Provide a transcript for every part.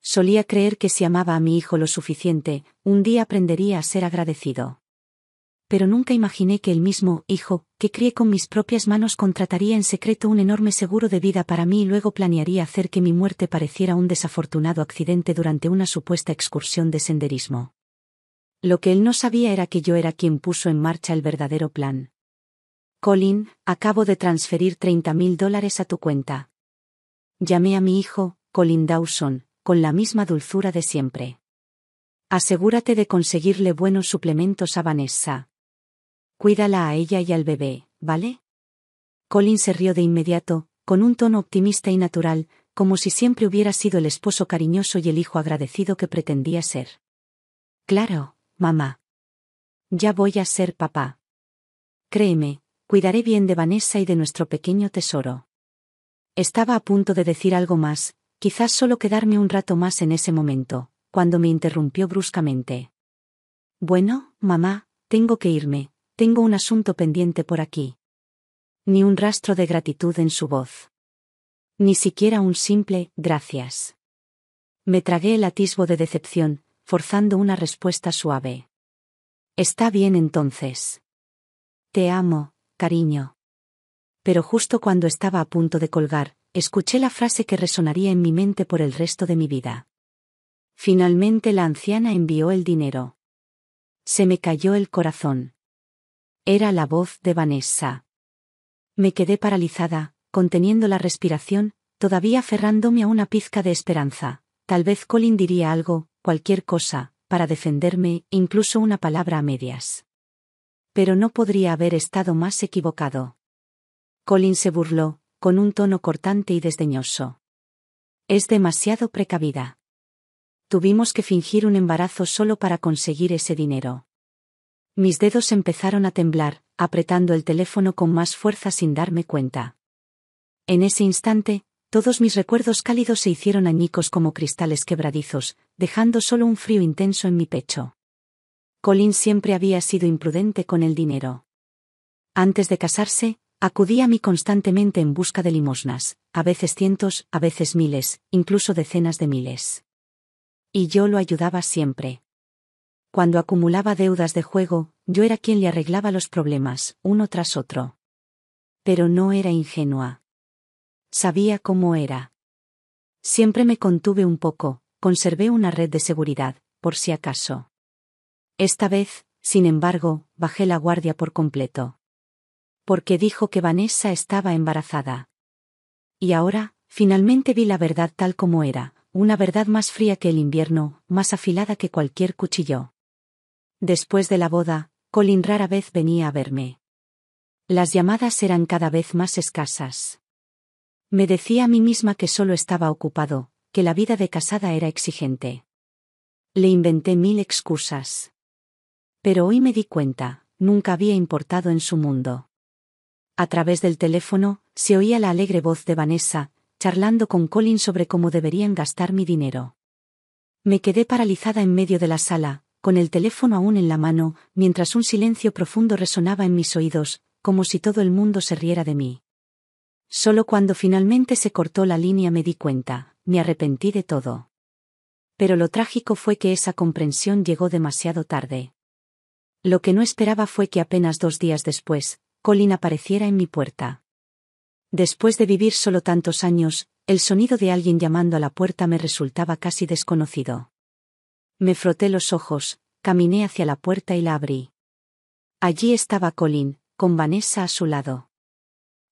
Solía creer que si amaba a mi hijo lo suficiente, un día aprendería a ser agradecido. Pero nunca imaginé que el mismo hijo, que crié con mis propias manos, contrataría en secreto un enorme seguro de vida para mí y luego planearía hacer que mi muerte pareciera un desafortunado accidente durante una supuesta excursión de senderismo. Lo que él no sabía era que yo era quien puso en marcha el verdadero plan. Colin, acabo de transferir $30,000 a tu cuenta. Llamé a mi hijo, Colin Dawson, con la misma dulzura de siempre. Asegúrate de conseguirle buenos suplementos a Vanessa. Cuídala a ella y al bebé, ¿vale? Colin se rió de inmediato, con un tono optimista y natural, como si siempre hubiera sido el esposo cariñoso y el hijo agradecido que pretendía ser. Claro, mamá. Ya voy a ser papá. Créeme, cuidaré bien de Vanessa y de nuestro pequeño tesoro. Estaba a punto de decir algo más, quizás solo quedarme un rato más en ese momento, cuando me interrumpió bruscamente. Bueno, mamá, tengo que irme, tengo un asunto pendiente por aquí. Ni un rastro de gratitud en su voz. Ni siquiera un simple gracias. Me tragué el atisbo de decepción, forzando una respuesta suave. Está bien entonces. Te amo, cariño. Pero justo cuando estaba a punto de colgar, escuché la frase que resonaría en mi mente por el resto de mi vida. Finalmente la anciana envió el dinero. Se me cayó el corazón. Era la voz de Vanessa. Me quedé paralizada, conteniendo la respiración, todavía aferrándome a una pizca de esperanza. Tal vez Colin diría algo, cualquier cosa, para defenderme, incluso una palabra a medias. Pero no podría haber estado más equivocado. Colin se burló, con un tono cortante y desdeñoso. Es demasiado precavida. Tuvimos que fingir un embarazo solo para conseguir ese dinero. Mis dedos empezaron a temblar, apretando el teléfono con más fuerza sin darme cuenta. En ese instante, todos mis recuerdos cálidos se hicieron añicos como cristales quebradizos, dejando solo un frío intenso en mi pecho. Colin siempre había sido imprudente con el dinero. Antes de casarse, acudía a mí constantemente en busca de limosnas, a veces cientos, a veces miles, incluso decenas de miles. Y yo lo ayudaba siempre. Cuando acumulaba deudas de juego, yo era quien le arreglaba los problemas, uno tras otro. Pero no era ingenua. Sabía cómo era. Siempre me contuve un poco, conservé una red de seguridad, por si acaso. Esta vez, sin embargo, bajé la guardia por completo. Porque dijo que Vanessa estaba embarazada. Y ahora, finalmente vi la verdad tal como era, una verdad más fría que el invierno, más afilada que cualquier cuchillo. Después de la boda, Colin rara vez venía a verme. Las llamadas eran cada vez más escasas. Me decía a mí misma que solo estaba ocupado, que la vida de casada era exigente. Le inventé 1000 excusas. Pero hoy me di cuenta, nunca había importado en su mundo. A través del teléfono, se oía la alegre voz de Vanessa, charlando con Colin sobre cómo deberían gastar mi dinero. Me quedé paralizada en medio de la sala, con el teléfono aún en la mano, mientras un silencio profundo resonaba en mis oídos, como si todo el mundo se riera de mí. Solo cuando finalmente se cortó la línea me di cuenta, me arrepentí de todo. Pero lo trágico fue que esa comprensión llegó demasiado tarde. Lo que no esperaba fue que apenas 2 días después, Colin apareciera en mi puerta. Después de vivir solo tantos años, el sonido de alguien llamando a la puerta me resultaba casi desconocido. Me froté los ojos, caminé hacia la puerta y la abrí. Allí estaba Colin, con Vanessa a su lado.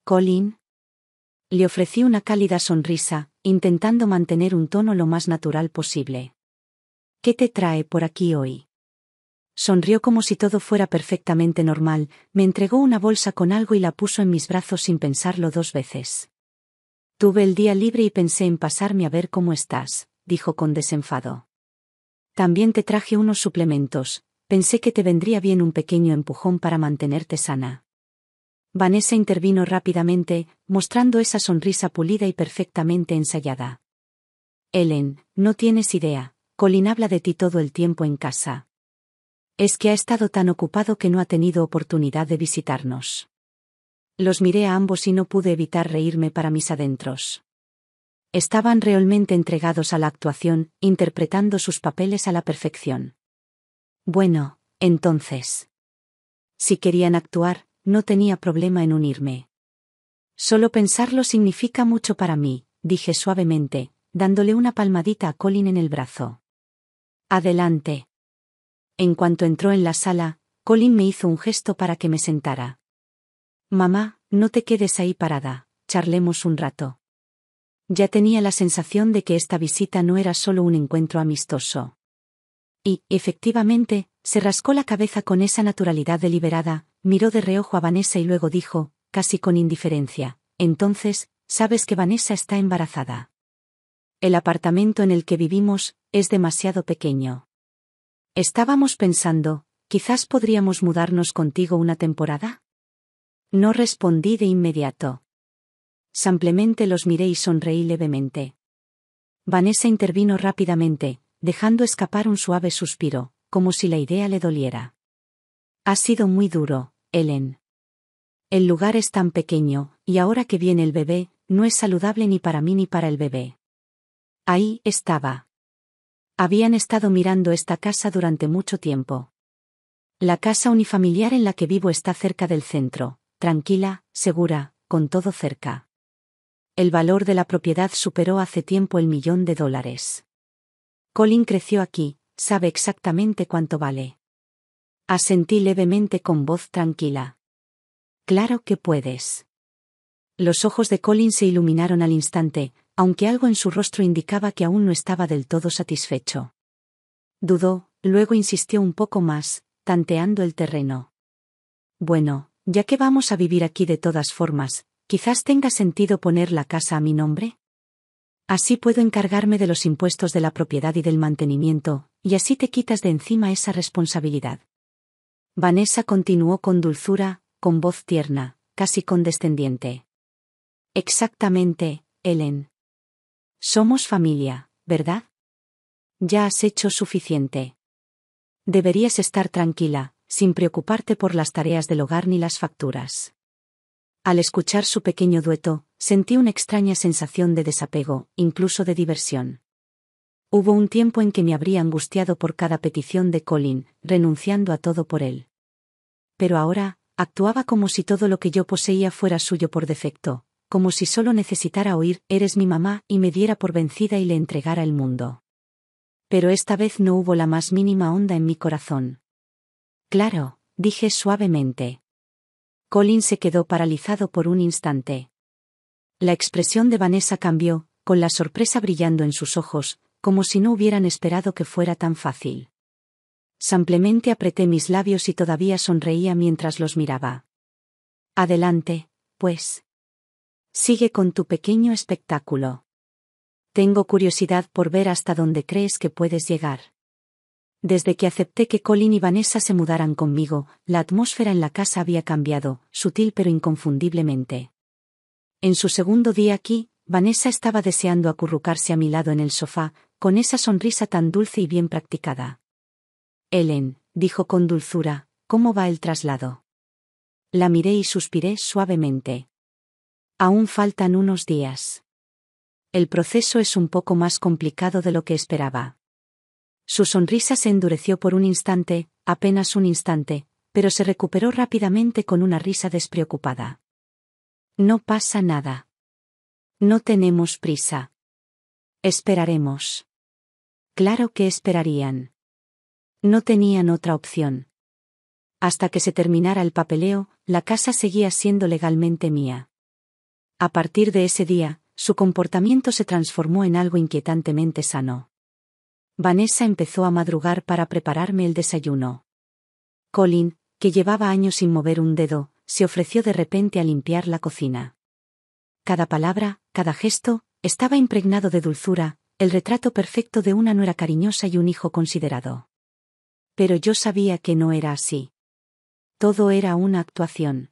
«Colin». Le ofrecí una cálida sonrisa, intentando mantener un tono lo más natural posible. «¿Qué te trae por aquí hoy?». Sonrió como si todo fuera perfectamente normal, me entregó una bolsa con algo y la puso en mis brazos sin pensarlo 2 veces. «Tuve el día libre y pensé en pasarme a ver cómo estás», dijo con desenfado. «También te traje unos suplementos, pensé que te vendría bien un pequeño empujón para mantenerte sana». Vanessa intervino rápidamente, mostrando esa sonrisa pulida y perfectamente ensayada. «Ellen, no tienes idea, Colin habla de ti todo el tiempo en casa. Es que ha estado tan ocupado que no ha tenido oportunidad de visitarnos». Los miré a ambos y no pude evitar reírme para mis adentros. Estaban realmente entregados a la actuación, interpretando sus papeles a la perfección. Bueno, entonces. Si querían actuar, no tenía problema en unirme. Solo pensarlo significa mucho para mí, dije suavemente, dándole una palmadita a Colin en el brazo. Adelante. En cuanto entró en la sala, Colin me hizo un gesto para que me sentara. Mamá, no te quedes ahí parada, charlemos un rato. Ya tenía la sensación de que esta visita no era solo un encuentro amistoso. Y, efectivamente, se rascó la cabeza con esa naturalidad deliberada, miró de reojo a Vanessa y luego dijo, casi con indiferencia, entonces, ¿sabes que Vanessa está embarazada? El apartamento en el que vivimos es demasiado pequeño. Estábamos pensando, quizás podríamos mudarnos contigo una temporada. No respondí de inmediato. Simplemente los miré y sonreí levemente. Vanessa intervino rápidamente, dejando escapar un suave suspiro, como si la idea le doliera. Ha sido muy duro, Ellen. El lugar es tan pequeño, y ahora que viene el bebé, no es saludable ni para mí ni para el bebé. Ahí estaba. Habían estado mirando esta casa durante mucho tiempo. La casa unifamiliar en la que vivo está cerca del centro, tranquila, segura, con todo cerca. El valor de la propiedad superó hace tiempo $1.000.000. Colin creció aquí, sabe exactamente cuánto vale. Asentí levemente con voz tranquila. Claro que puedes. Los ojos de Colin se iluminaron al instante, aunque algo en su rostro indicaba que aún no estaba del todo satisfecho. Dudó, luego insistió un poco más, tanteando el terreno. Bueno, ya que vamos a vivir aquí de todas formas, quizás tenga sentido poner la casa a mi nombre. Así puedo encargarme de los impuestos de la propiedad y del mantenimiento, y así te quitas de encima esa responsabilidad. Vanessa continuó con dulzura, con voz tierna, casi condescendiente. Exactamente, Ellen. Somos familia, ¿verdad? Ya has hecho suficiente. Deberías estar tranquila, sin preocuparte por las tareas del hogar ni las facturas. Al escuchar su pequeño dueto, sentí una extraña sensación de desapego, incluso de diversión. Hubo un tiempo en que me habría angustiado por cada petición de Colin, renunciando a todo por él. Pero ahora, actuaba como si todo lo que yo poseía fuera suyo por defecto, como si solo necesitara oír «eres mi mamá» y me diera por vencida y le entregara el mundo. Pero esta vez no hubo la más mínima onda en mi corazón. Claro, dije suavemente. Colin se quedó paralizado por un instante. La expresión de Vanessa cambió, con la sorpresa brillando en sus ojos, como si no hubieran esperado que fuera tan fácil. Simplemente apreté mis labios y todavía sonreía mientras los miraba. Adelante, pues. Sigue con tu pequeño espectáculo. Tengo curiosidad por ver hasta dónde crees que puedes llegar. Desde que acepté que Colin y Vanessa se mudaran conmigo, la atmósfera en la casa había cambiado, sutil pero inconfundiblemente. En su segundo día aquí, Vanessa estaba deseando acurrucarse a mi lado en el sofá, con esa sonrisa tan dulce y bien practicada. Ellen, dijo con dulzura, ¿cómo va el traslado? La miré y suspiré suavemente. Aún faltan unos días. El proceso es un poco más complicado de lo que esperaba. Su sonrisa se endureció por un instante, apenas un instante, pero se recuperó rápidamente con una risa despreocupada. No pasa nada. No tenemos prisa. Esperaremos. Claro que esperarían. No tenían otra opción. Hasta que se terminara el papeleo, la casa seguía siendo legalmente mía. A partir de ese día, su comportamiento se transformó en algo inquietantemente sano. Vanessa empezó a madrugar para prepararme el desayuno. Colin, que llevaba años sin mover un dedo, se ofreció de repente a limpiar la cocina. Cada palabra, cada gesto, estaba impregnado de dulzura, el retrato perfecto de una nuera cariñosa y un hijo considerado. Pero yo sabía que no era así. Todo era una actuación.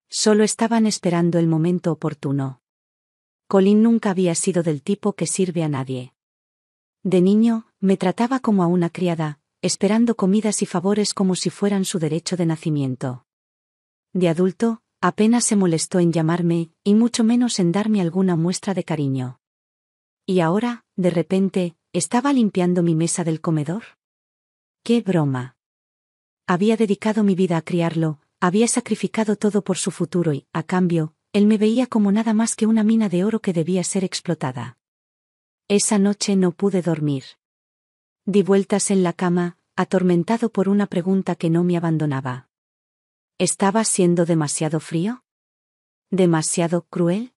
Solo estaban esperando el momento oportuno. Colin nunca había sido del tipo que sirve a nadie. De niño, me trataba como a una criada, esperando comidas y favores como si fueran su derecho de nacimiento. De adulto, apenas se molestó en llamarme, y mucho menos en darme alguna muestra de cariño. Y ahora, de repente, estaba limpiando mi mesa del comedor. ¡Qué broma! Había dedicado mi vida a criarlo, había sacrificado todo por su futuro y, a cambio, él me veía como nada más que una mina de oro que debía ser explotada. Esa noche no pude dormir. Di vueltas en la cama, atormentado por una pregunta que no me abandonaba. ¿Estaba siendo demasiado frío? ¿Demasiado cruel?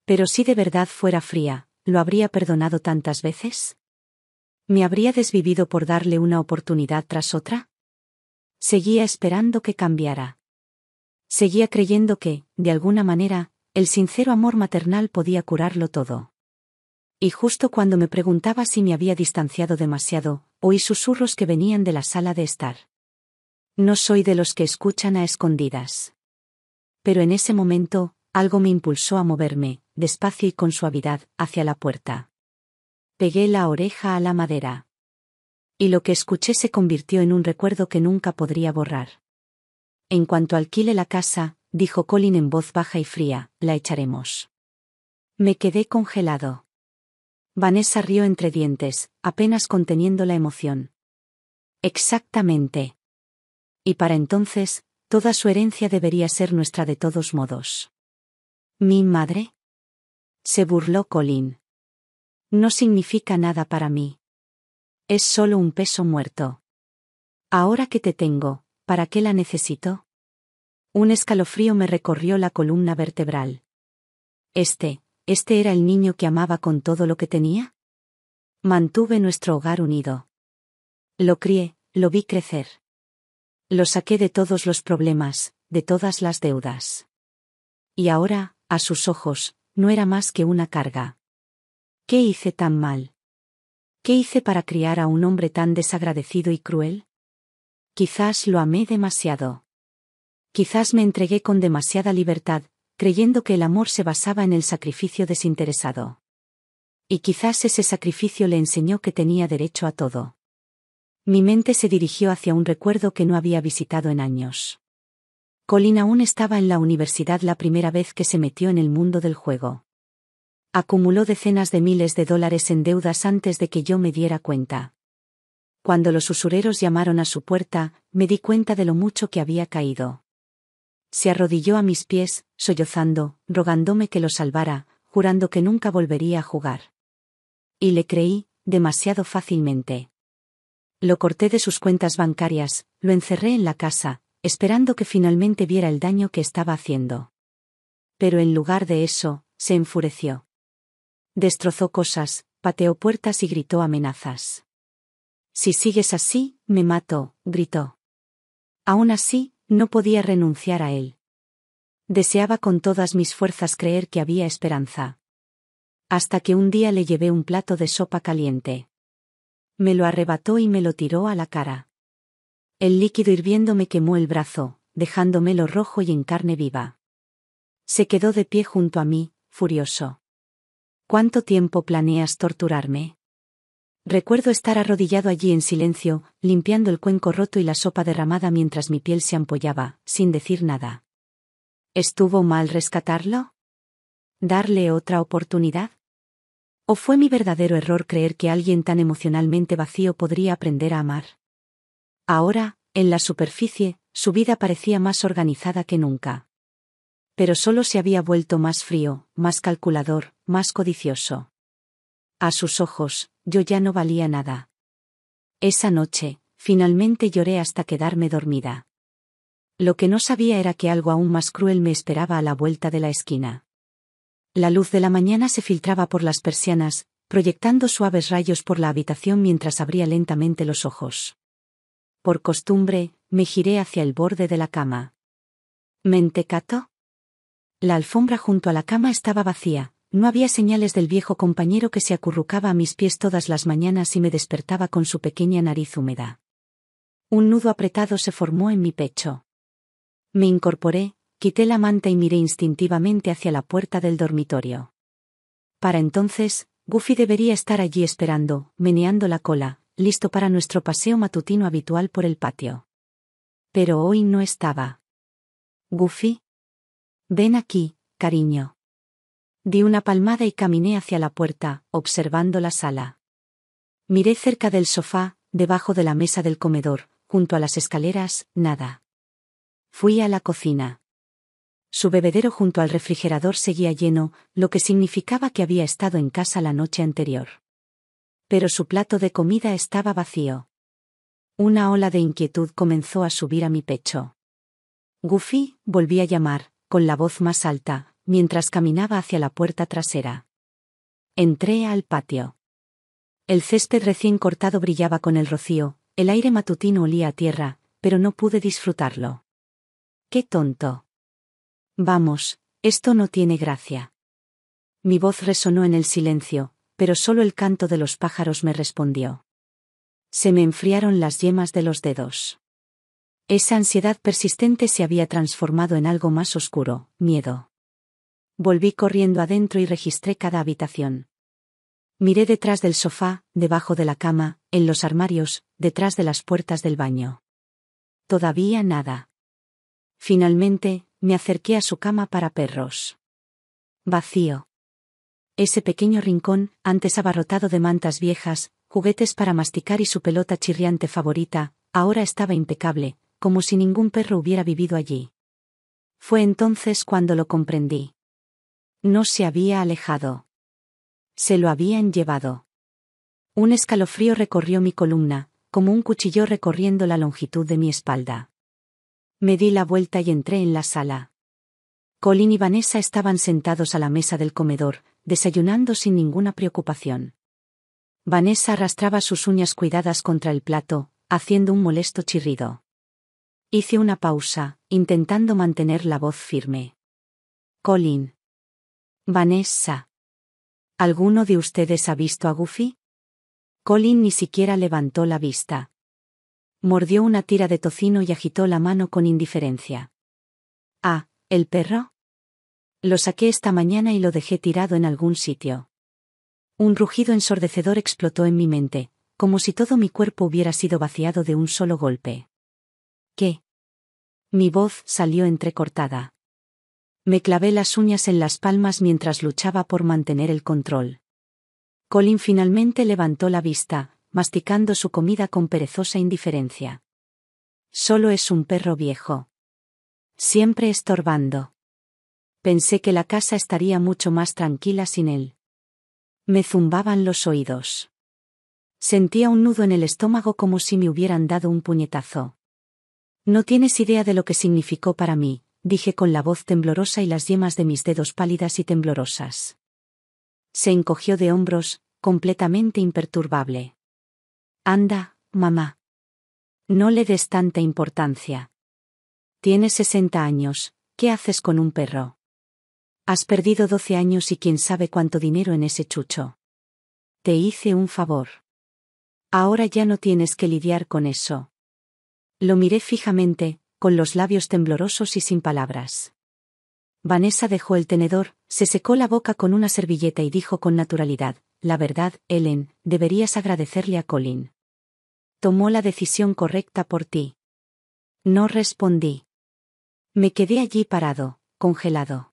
Pero si de verdad fuera fría, ¿lo habría perdonado tantas veces? ¿Me habría desvivido por darle una oportunidad tras otra? Seguía esperando que cambiara. Seguía creyendo que, de alguna manera, el sincero amor maternal podía curarlo todo. Y justo cuando me preguntaba si me había distanciado demasiado, oí susurros que venían de la sala de estar. No soy de los que escuchan a escondidas. Pero en ese momento, algo me impulsó a moverme, despacio y con suavidad, hacia la puerta. Pegué la oreja a la madera. Y lo que escuché se convirtió en un recuerdo que nunca podría borrar. En cuanto alquile la casa, dijo Colin en voz baja y fría, la echaremos. Me quedé congelado. Vanessa rió entre dientes, apenas conteniendo la emoción. Exactamente. Y para entonces, toda su herencia debería ser nuestra de todos modos. ¿Mi madre? Se burló Colin. No significa nada para mí. Es solo un peso muerto. Ahora que te tengo, ¿para qué la necesito? Un escalofrío me recorrió la columna vertebral. ¿Este era el niño que amaba con todo lo que tenía? Mantuve nuestro hogar unido. Lo crié, lo vi crecer. Lo saqué de todos los problemas, de todas las deudas. Y ahora, a sus ojos, no era más que una carga. ¿Qué hice tan mal? ¿Qué hice para criar a un hombre tan desagradecido y cruel? Quizás lo amé demasiado. Quizás me entregué con demasiada libertad, creyendo que el amor se basaba en el sacrificio desinteresado. Y quizás ese sacrificio le enseñó que tenía derecho a todo. Mi mente se dirigió hacia un recuerdo que no había visitado en años. Colin aún estaba en la universidad la primera vez que se metió en el mundo del juego. Acumuló decenas de miles de dólares en deudas antes de que yo me diera cuenta. Cuando los usureros llamaron a su puerta, me di cuenta de lo mucho que había caído. Se arrodilló a mis pies, sollozando, rogándome que lo salvara, jurando que nunca volvería a jugar. Y le creí, demasiado fácilmente. Lo corté de sus cuentas bancarias, lo encerré en la casa, esperando que finalmente viera el daño que estaba haciendo. Pero en lugar de eso, se enfureció. Destrozó cosas, pateó puertas y gritó amenazas. Si sigues así, me mato, gritó. Aún así, no podía renunciar a él. Deseaba con todas mis fuerzas creer que había esperanza. Hasta que un día le llevé un plato de sopa caliente. Me lo arrebató y me lo tiró a la cara. El líquido hirviendo me quemó el brazo, dejándomelo rojo y en carne viva. Se quedó de pie junto a mí, furioso. ¿Cuánto tiempo planeas torturarme? Recuerdo estar arrodillado allí en silencio, limpiando el cuenco roto y la sopa derramada mientras mi piel se ampollaba, sin decir nada. ¿Estuvo mal rescatarlo? ¿Darle otra oportunidad? ¿O fue mi verdadero error creer que alguien tan emocionalmente vacío podría aprender a amar? Ahora, en la superficie, su vida parecía más organizada que nunca. Pero solo se había vuelto más frío, más calculador, más codicioso. A sus ojos, yo ya no valía nada. Esa noche, finalmente lloré hasta quedarme dormida. Lo que no sabía era que algo aún más cruel me esperaba a la vuelta de la esquina. La luz de la mañana se filtraba por las persianas, proyectando suaves rayos por la habitación mientras abría lentamente los ojos. Por costumbre, me giré hacia el borde de la cama. ¿Mentecato? La alfombra junto a la cama estaba vacía, no había señales del viejo compañero que se acurrucaba a mis pies todas las mañanas y me despertaba con su pequeña nariz húmeda. Un nudo apretado se formó en mi pecho. Me incorporé, quité la manta y miré instintivamente hacia la puerta del dormitorio. Para entonces, Goofy debería estar allí esperando, meneando la cola, listo para nuestro paseo matutino habitual por el patio. Pero hoy no estaba. Goofy. Ven aquí, cariño. Di una palmada y caminé hacia la puerta, observando la sala. Miré cerca del sofá, debajo de la mesa del comedor, junto a las escaleras, nada. Fui a la cocina. Su bebedero junto al refrigerador seguía lleno, lo que significaba que había estado en casa la noche anterior. Pero su plato de comida estaba vacío. Una ola de inquietud comenzó a subir a mi pecho. Goofy, volví a llamar, con la voz más alta, mientras caminaba hacia la puerta trasera. Entré al patio. El césped recién cortado brillaba con el rocío, el aire matutino olía a tierra, pero no pude disfrutarlo. ¡Qué tonto! Vamos, esto no tiene gracia. Mi voz resonó en el silencio, pero solo el canto de los pájaros me respondió. Se me enfriaron las yemas de los dedos. Esa ansiedad persistente se había transformado en algo más oscuro, miedo. Volví corriendo adentro y registré cada habitación. Miré detrás del sofá, debajo de la cama, en los armarios, detrás de las puertas del baño. Todavía nada. Finalmente, me acerqué a su cama para perros. Vacío. Ese pequeño rincón, antes abarrotado de mantas viejas, juguetes para masticar y su pelota chirriante favorita, ahora estaba impecable, como si ningún perro hubiera vivido allí. Fue entonces cuando lo comprendí. No se había alejado. Se lo habían llevado. Un escalofrío recorrió mi columna, como un cuchillo recorriendo la longitud de mi espalda. Me di la vuelta y entré en la sala. Colin y Vanessa estaban sentados a la mesa del comedor, desayunando sin ninguna preocupación. Vanessa arrastraba sus uñas cuidadas contra el plato, haciendo un molesto chirrido. Hice una pausa, intentando mantener la voz firme. Colin. Vanessa. ¿Alguno de ustedes ha visto a Goofy? Colin ni siquiera levantó la vista. Mordió una tira de tocino y agitó la mano con indiferencia. Ah, ¿el perro? Lo saqué esta mañana y lo dejé tirado en algún sitio. Un rugido ensordecedor explotó en mi mente, como si todo mi cuerpo hubiera sido vaciado de un solo golpe. ¿Qué? Mi voz salió entrecortada. Me clavé las uñas en las palmas mientras luchaba por mantener el control. Colin finalmente levantó la vista, masticando su comida con perezosa indiferencia. Solo es un perro viejo. Siempre estorbando. Pensé que la casa estaría mucho más tranquila sin él. Me zumbaban los oídos. Sentía un nudo en el estómago como si me hubieran dado un puñetazo. No tienes idea de lo que significó para mí, dije con la voz temblorosa y las yemas de mis dedos pálidas y temblorosas. Se encogió de hombros, completamente imperturbable. Anda, mamá. No le des tanta importancia. Tienes 60 años, ¿qué haces con un perro? Has perdido 12 años y quién sabe cuánto dinero en ese chucho. Te hice un favor. Ahora ya no tienes que lidiar con eso. Lo miré fijamente, con los labios temblorosos y sin palabras. Vanessa dejó el tenedor, se secó la boca con una servilleta y dijo con naturalidad, la verdad, Ellen, deberías agradecerle a Colin. Tomó la decisión correcta por ti. No respondí. Me quedé allí parado, congelado.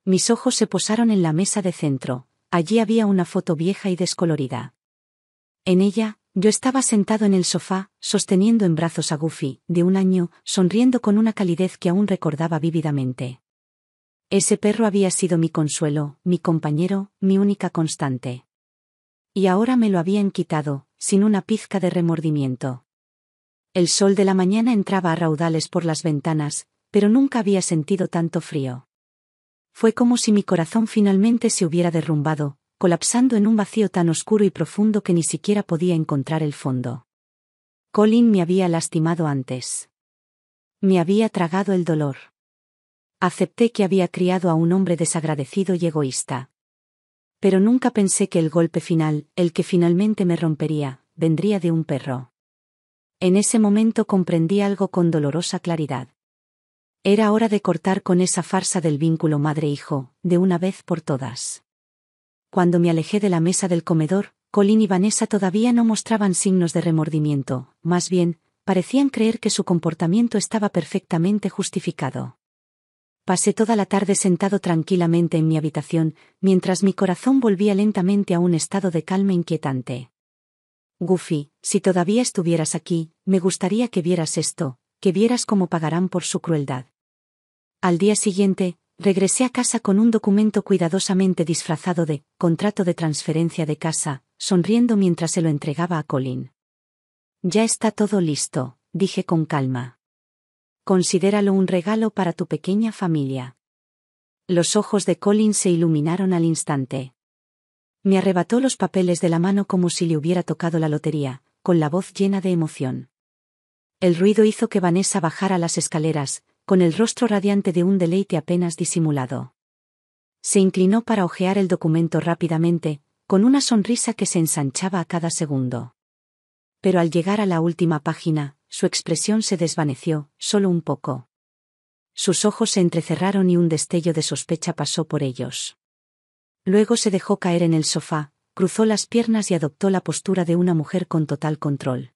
Mis ojos se posaron en la mesa de centro, allí había una foto vieja y descolorida. En ella, yo estaba sentado en el sofá, sosteniendo en brazos a Goofy, de 1 año, sonriendo con una calidez que aún recordaba vívidamente. Ese perro había sido mi consuelo, mi compañero, mi única constante. Y ahora me lo habían quitado, sin una pizca de remordimiento. El sol de la mañana entraba a raudales por las ventanas, pero nunca había sentido tanto frío. Fue como si mi corazón finalmente se hubiera derrumbado, colapsando en un vacío tan oscuro y profundo que ni siquiera podía encontrar el fondo. Colin me había lastimado antes. Me había tragado el dolor. Acepté que había criado a un hombre desagradecido y egoísta. Pero nunca pensé que el golpe final, el que finalmente me rompería, vendría de un perro. En ese momento comprendí algo con dolorosa claridad. Era hora de cortar con esa farsa del vínculo madre-hijo, de una vez por todas. Cuando me alejé de la mesa del comedor, Colin y Vanessa todavía no mostraban signos de remordimiento, más bien, parecían creer que su comportamiento estaba perfectamente justificado. Pasé toda la tarde sentado tranquilamente en mi habitación, mientras mi corazón volvía lentamente a un estado de calma inquietante. Goofy, si todavía estuvieras aquí, me gustaría que vieras esto, que vieras cómo pagarán por su crueldad. Al día siguiente, regresé a casa con un documento cuidadosamente disfrazado de contrato de transferencia de casa, sonriendo mientras se lo entregaba a Colin. Ya está todo listo, dije con calma. Considéralo un regalo para tu pequeña familia. Los ojos de Colin se iluminaron al instante. Me arrebató los papeles de la mano como si le hubiera tocado la lotería, con la voz llena de emoción. El ruido hizo que Vanessa bajara las escaleras, con el rostro radiante de un deleite apenas disimulado. Se inclinó para hojear el documento rápidamente, con una sonrisa que se ensanchaba a cada segundo. Pero al llegar a la última página, su expresión se desvaneció, solo un poco. Sus ojos se entrecerraron y un destello de sospecha pasó por ellos. Luego se dejó caer en el sofá, cruzó las piernas y adoptó la postura de una mujer con total control.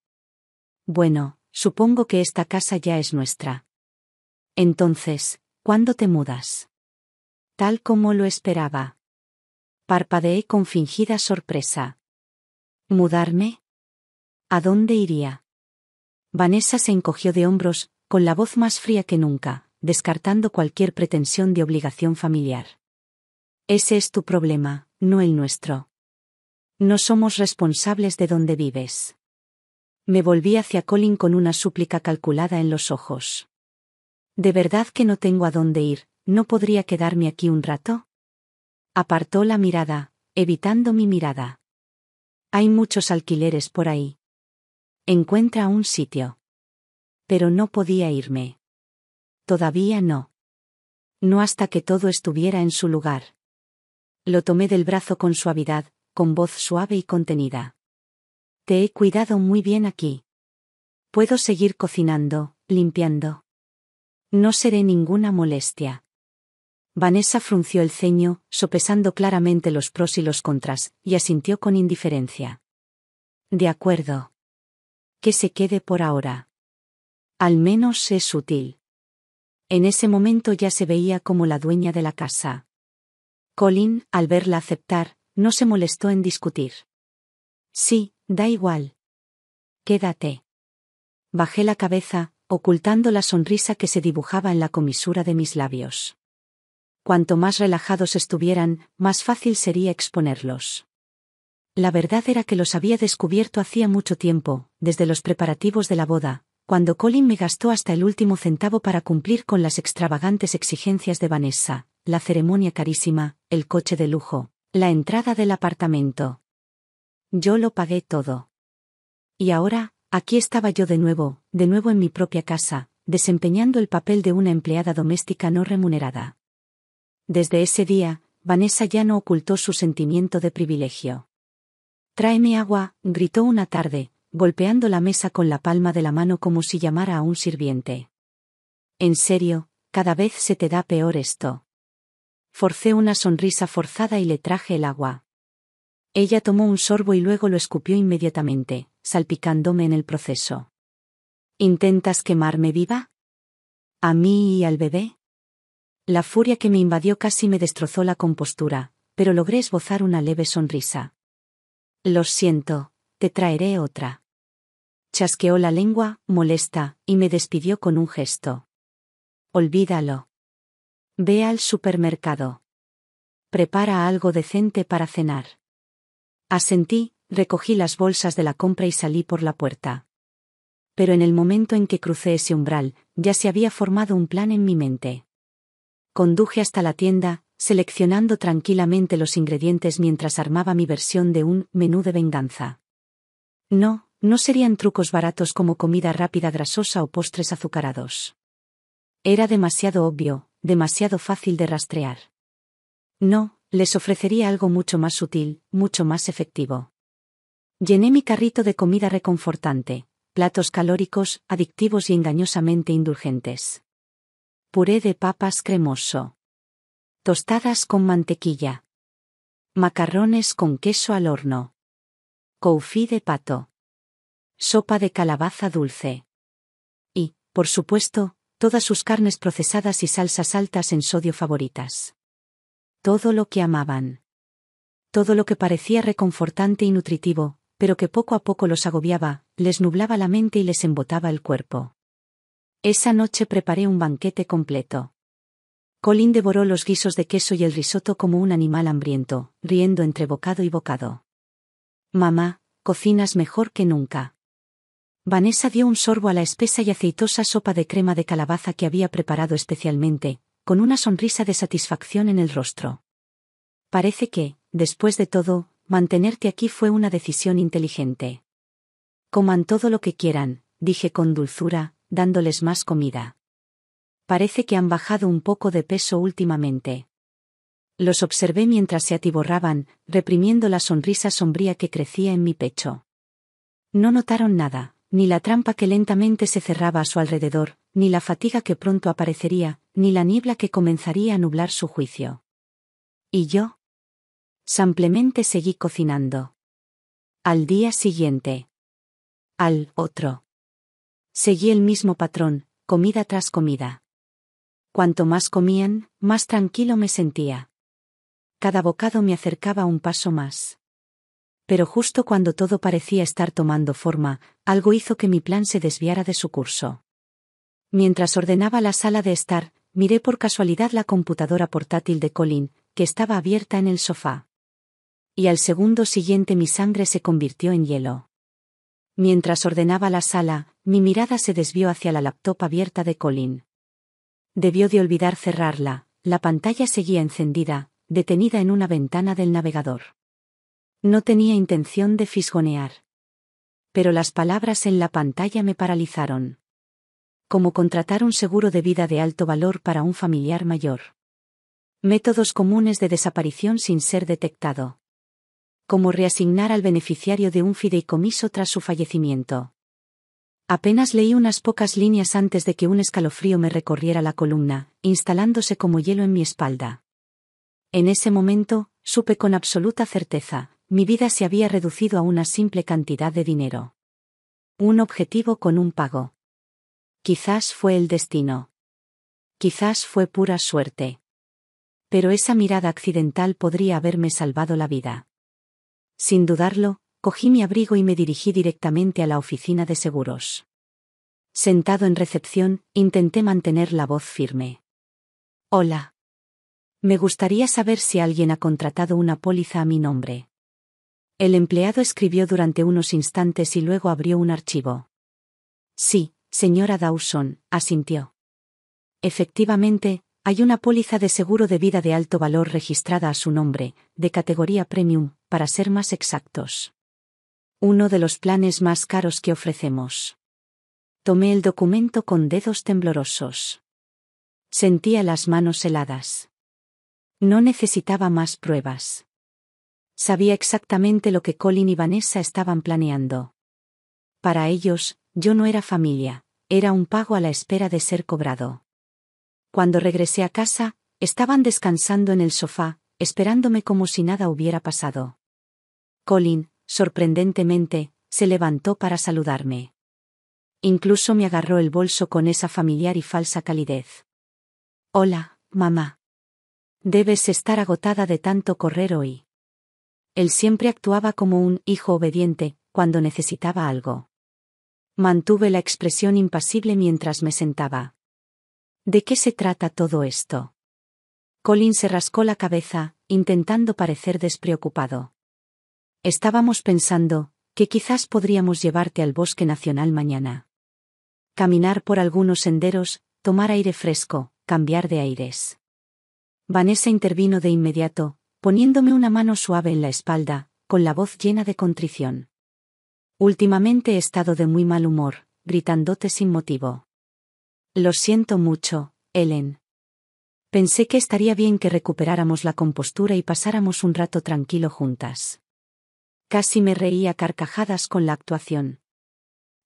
Bueno, supongo que esta casa ya es nuestra. Entonces, ¿cuándo te mudas? Tal como lo esperaba. Parpadeé con fingida sorpresa. ¿Mudarme? ¿A dónde iría? Vanessa se encogió de hombros, con la voz más fría que nunca, descartando cualquier pretensión de obligación familiar. Ese es tu problema, no el nuestro. No somos responsables de dónde vives. Me volví hacia Colin con una súplica calculada en los ojos. ¿De verdad que no tengo a dónde ir? ¿No podría quedarme aquí un rato? Apartó la mirada, evitando mi mirada. Hay muchos alquileres por ahí. Encuentra un sitio. Pero no podía irme. Todavía no. No hasta que todo estuviera en su lugar. Lo tomé del brazo con suavidad, con voz suave y contenida. Te he cuidado muy bien aquí. Puedo seguir cocinando, limpiando. No seré ninguna molestia. Vanessa frunció el ceño, sopesando claramente los pros y los contras, y asintió con indiferencia. De acuerdo. Que se quede por ahora. Al menos es útil. En ese momento ya se veía como la dueña de la casa. Colin, al verla aceptar, no se molestó en discutir. Sí, da igual. Quédate. Bajé la cabeza, ocultando la sonrisa que se dibujaba en la comisura de mis labios. Cuanto más relajados estuvieran, más fácil sería exponerlos. La verdad era que los había descubierto hacía mucho tiempo, desde los preparativos de la boda, cuando Colin me gastó hasta el último centavo para cumplir con las extravagantes exigencias de Vanessa, la ceremonia carísima, el coche de lujo, la entrada del apartamento. Yo lo pagué todo. Y ahora, aquí estaba yo de nuevo en mi propia casa, desempeñando el papel de una empleada doméstica no remunerada. Desde ese día, Vanessa ya no ocultó su sentimiento de privilegio. «Tráeme agua», gritó una tarde, golpeando la mesa con la palma de la mano como si llamara a un sirviente. «En serio, cada vez se te da peor esto». Forcé una sonrisa forzada y le traje el agua. Ella tomó un sorbo y luego lo escupió inmediatamente, salpicándome en el proceso. «¿Intentas quemarme viva? ¿A mí y al bebé?» La furia que me invadió casi me destrozó la compostura, pero logré esbozar una leve sonrisa. «Lo siento, te traeré otra». Chasqueó la lengua, molesta, y me despidió con un gesto. «Olvídalo. Ve al supermercado. Prepara algo decente para cenar». Asentí, recogí las bolsas de la compra y salí por la puerta. Pero en el momento en que crucé ese umbral, ya se había formado un plan en mi mente. Conduje hasta la tienda, seleccionando tranquilamente los ingredientes mientras armaba mi versión de un menú de venganza. No serían trucos baratos como comida rápida grasosa o postres azucarados. Era demasiado obvio, demasiado fácil de rastrear. No, les ofrecería algo mucho más sutil, mucho más efectivo. Llené mi carrito de comida reconfortante, platos calóricos, adictivos y engañosamente indulgentes. Puré de papas cremoso. Tostadas con mantequilla. Macarrones con queso al horno. Confit de pato. Sopa de calabaza dulce. Y, por supuesto, todas sus carnes procesadas y salsas altas en sodio favoritas. Todo lo que amaban. Todo lo que parecía reconfortante y nutritivo, pero que poco a poco los agobiaba, les nublaba la mente y les embotaba el cuerpo. Esa noche preparé un banquete completo. Colin devoró los guisos de queso y el risotto como un animal hambriento, riendo entre bocado y bocado. «Mamá, cocinas mejor que nunca». Vanessa dio un sorbo a la espesa y aceitosa sopa de crema de calabaza que había preparado especialmente, con una sonrisa de satisfacción en el rostro. «Parece que, después de todo, mantenerte aquí fue una decisión inteligente». «Coman todo lo que quieran», dije con dulzura, dándoles más comida. «Parece que han bajado un poco de peso últimamente». Los observé mientras se atiborraban, reprimiendo la sonrisa sombría que crecía en mi pecho. No notaron nada, ni la trampa que lentamente se cerraba a su alrededor, ni la fatiga que pronto aparecería, ni la niebla que comenzaría a nublar su juicio. ¿Y yo? Simplemente seguí cocinando. Al día siguiente. Al otro. Seguí el mismo patrón, comida tras comida. Cuanto más comían, más tranquilo me sentía. Cada bocado me acercaba un paso más. Pero justo cuando todo parecía estar tomando forma, algo hizo que mi plan se desviara de su curso. Mientras ordenaba la sala de estar, miré por casualidad la computadora portátil de Colin, que estaba abierta en el sofá. Y al segundo siguiente mi sangre se convirtió en hielo. Mientras ordenaba la sala, mi mirada se desvió hacia la laptop abierta de Colin. Debió de olvidar cerrarla, la pantalla seguía encendida, detenida en una ventana del navegador. No tenía intención de fisgonear. Pero las palabras en la pantalla me paralizaron. Como contratar un seguro de vida de alto valor para un familiar mayor. Métodos comunes de desaparición sin ser detectado. Como reasignar al beneficiario de un fideicomiso tras su fallecimiento. Apenas leí unas pocas líneas antes de que un escalofrío me recorriera la columna, instalándose como hielo en mi espalda. En ese momento, supe con absoluta certeza, mi vida se había reducido a una simple cantidad de dinero. Un objetivo con un pago. Quizás fue el destino. Quizás fue pura suerte. Pero esa mirada accidental podría haberme salvado la vida. Sin dudarlo, cogí mi abrigo y me dirigí directamente a la oficina de seguros. Sentado en recepción, intenté mantener la voz firme. «Hola. Me gustaría saber si alguien ha contratado una póliza a mi nombre». El empleado escribió durante unos instantes y luego abrió un archivo. «Sí, señora Dawson», asintió. «Efectivamente, hay una póliza de seguro de vida de alto valor registrada a su nombre, de categoría premium, para ser más exactos. Uno de los planes más caros que ofrecemos». Tomé el documento con dedos temblorosos. Sentía las manos heladas. No necesitaba más pruebas. Sabía exactamente lo que Colin y Vanessa estaban planeando. Para ellos, yo no era familia, era un pago a la espera de ser cobrado. Cuando regresé a casa, estaban descansando en el sofá, esperándome como si nada hubiera pasado. Colin, sorprendentemente, se levantó para saludarme. Incluso me agarró el bolso con esa familiar y falsa calidez. «Hola, mamá. Debes estar agotada de tanto correr hoy». Él siempre actuaba como un hijo obediente, cuando necesitaba algo. Mantuve la expresión impasible mientras me sentaba. ¿De qué se trata todo esto? Colin se rascó la cabeza, intentando parecer despreocupado. Estábamos pensando, que quizás podríamos llevarte al bosque nacional mañana. Caminar por algunos senderos, tomar aire fresco, cambiar de aires. Vanessa intervino de inmediato, poniéndome una mano suave en la espalda, con la voz llena de contrición. «Últimamente he estado de muy mal humor», gritándote sin motivo. «Lo siento mucho, Ellen. Pensé que estaría bien que recuperáramos la compostura y pasáramos un rato tranquilo juntas». Casi me reí a carcajadas con la actuación.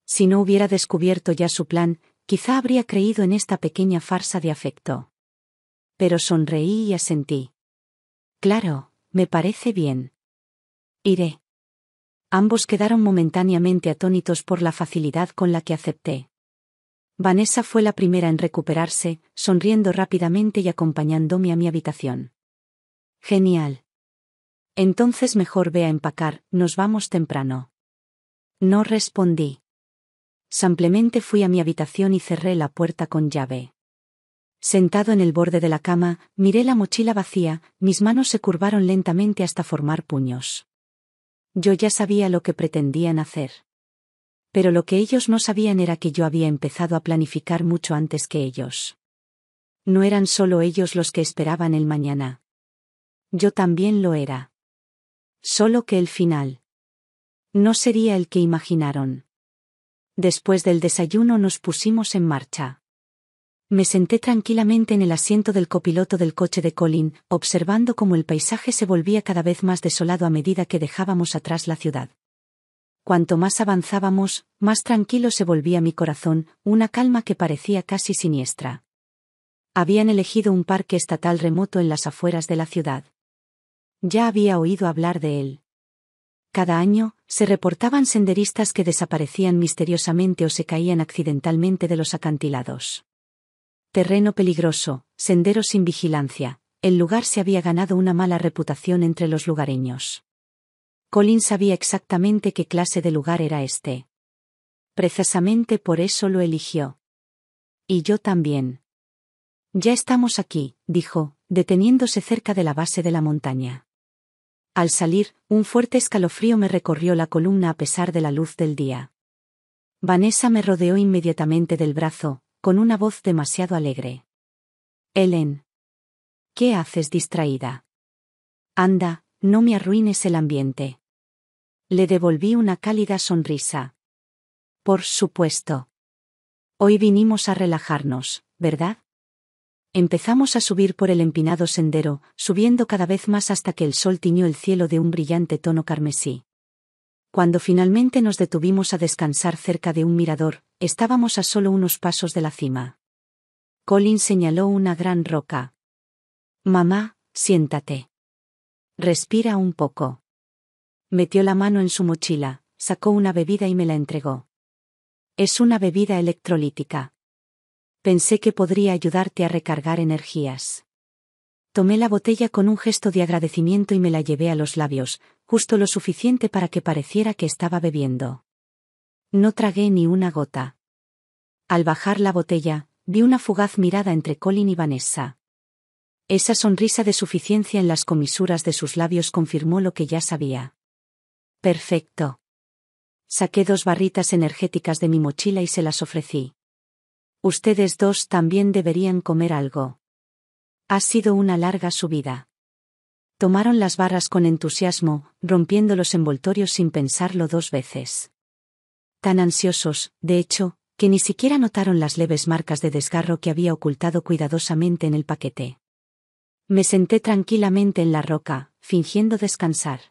Si no hubiera descubierto ya su plan, quizá habría creído en esta pequeña farsa de afecto. Pero sonreí y asentí. «Claro, me parece bien. Iré». Ambos quedaron momentáneamente atónitos por la facilidad con la que acepté. Vanessa fue la primera en recuperarse, sonriendo rápidamente y acompañándome a mi habitación. Genial. Entonces mejor ve a empacar, nos vamos temprano. No respondí. Simplemente fui a mi habitación y cerré la puerta con llave. Sentado en el borde de la cama, miré la mochila vacía, mis manos se curvaron lentamente hasta formar puños. Yo ya sabía lo que pretendían hacer. Pero lo que ellos no sabían era que yo había empezado a planificar mucho antes que ellos. No eran solo ellos los que esperaban el mañana. Yo también lo era. Solo que el final no sería el que imaginaron. Después del desayuno nos pusimos en marcha. Me senté tranquilamente en el asiento del copiloto del coche de Colin, observando cómo el paisaje se volvía cada vez más desolado a medida que dejábamos atrás la ciudad. Cuanto más avanzábamos, más tranquilo se volvía mi corazón, una calma que parecía casi siniestra. Habían elegido un parque estatal remoto en las afueras de la ciudad. Ya había oído hablar de él. Cada año, se reportaban senderistas que desaparecían misteriosamente o se caían accidentalmente de los acantilados. Terreno peligroso, senderos sin vigilancia, el lugar se había ganado una mala reputación entre los lugareños. Colin sabía exactamente qué clase de lugar era este. Precisamente por eso lo eligió. Y yo también. Ya estamos aquí, dijo, deteniéndose cerca de la base de la montaña. Al salir, un fuerte escalofrío me recorrió la columna a pesar de la luz del día. Vanessa me rodeó inmediatamente del brazo, con una voz demasiado alegre. Ellen. ¿Qué haces distraída? Anda, no me arruines el ambiente. Le devolví una cálida sonrisa. Por supuesto. Hoy vinimos a relajarnos, ¿verdad? Empezamos a subir por el empinado sendero, subiendo cada vez más hasta que el sol tiñó el cielo de un brillante tono carmesí. Cuando finalmente nos detuvimos a descansar cerca de un mirador, estábamos a solo unos pasos de la cima. Colin señaló una gran roca. Mamá, siéntate. Respira un poco. Metió la mano en su mochila, sacó una bebida y me la entregó. Es una bebida electrolítica. Pensé que podría ayudarte a recargar energías. Tomé la botella con un gesto de agradecimiento y me la llevé a los labios, justo lo suficiente para que pareciera que estaba bebiendo. No tragué ni una gota. Al bajar la botella, vi una fugaz mirada entre Colin y Vanessa. Esa sonrisa de suficiencia en las comisuras de sus labios confirmó lo que ya sabía. Perfecto. Saqué 2 barritas energéticas de mi mochila y se las ofrecí. Ustedes dos también deberían comer algo. Ha sido una larga subida. Tomaron las barras con entusiasmo, rompiendo los envoltorios sin pensarlo 2 veces. Tan ansiosos, de hecho, que ni siquiera notaron las leves marcas de desgarro que había ocultado cuidadosamente en el paquete. Me senté tranquilamente en la roca, fingiendo descansar.